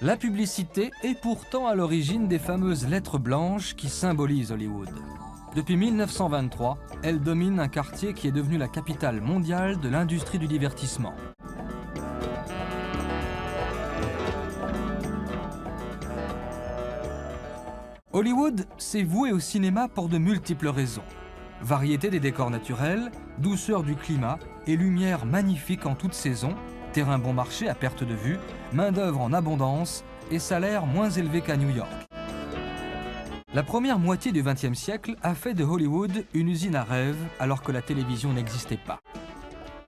La publicité est pourtant à l'origine des fameuses lettres blanches qui symbolisent Hollywood. Depuis 1923, elle domine un quartier qui est devenu la capitale mondiale de l'industrie du divertissement. Hollywood s'est voué au cinéma pour de multiples raisons. Variété des décors naturels, douceur du climat et lumière magnifique en toute saison, terrain bon marché à perte de vue, main-d'œuvre en abondance et salaire moins élevé qu'à New York. La première moitié du XXe siècle a fait de Hollywood une usine à rêves alors que la télévision n'existait pas.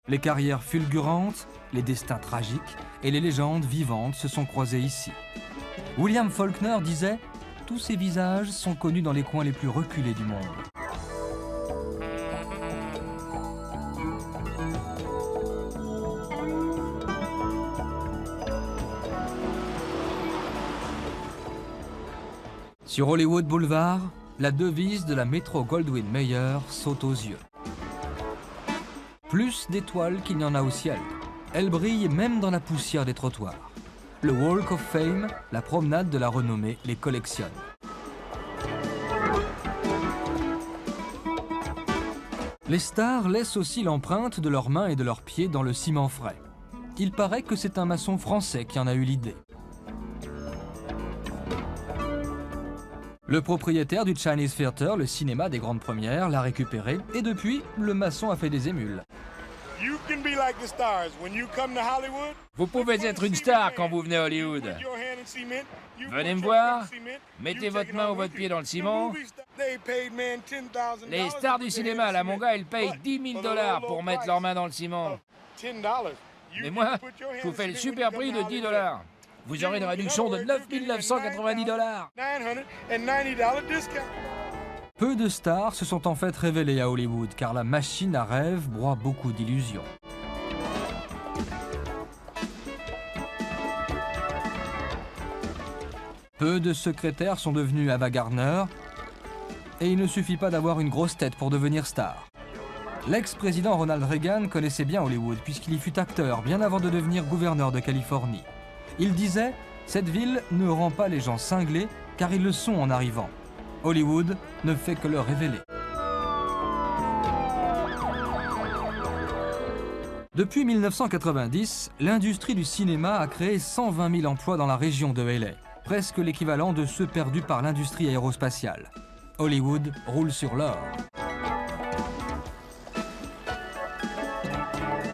Les carrières fulgurantes, les destins tragiques et les légendes vivantes se sont croisées ici. William Faulkner disait « Tous ces visages sont connus dans les coins les plus reculés du monde ». Sur Hollywood Boulevard, la devise de la Metro-Goldwyn-Mayer saute aux yeux. Plus d'étoiles qu'il n'y en a au ciel. Elle brille même dans la poussière des trottoirs. Le Walk of Fame, la promenade de la renommée, les collectionne. Les stars laissent aussi l'empreinte de leurs mains et de leurs pieds dans le ciment frais. Il paraît que c'est un maçon français qui en a eu l'idée. Le propriétaire du Chinese Theatre, le cinéma des grandes premières, l'a récupéré et depuis, le maçon a fait des émules. Vous pouvez être une star quand vous venez à Hollywood. Venez me voir, mettez votre main ou votre pied dans le ciment. Les stars du cinéma, là, mon gars, ils payent 10 000 $ pour mettre leurs mains dans le ciment. Mais moi, je vous fais le super prix de 10 $. Vous aurez une réduction de 9 990 $. Peu de stars se sont en fait révélées à Hollywood, car la machine à rêve broie beaucoup d'illusions. Peu de secrétaires sont devenus Ava Gardner, et il ne suffit pas d'avoir une grosse tête pour devenir star. L'ex-président Ronald Reagan connaissait bien Hollywood, puisqu'il y fut acteur bien avant de devenir gouverneur de Californie. Il disait « Cette ville ne rend pas les gens cinglés, car ils le sont en arrivant. Hollywood ne fait que le révéler. » Depuis 1990, l'industrie du cinéma a créé 120 000 emplois dans la région de LA, presque l'équivalent de ceux perdus par l'industrie aérospatiale. Hollywood roule sur l'or.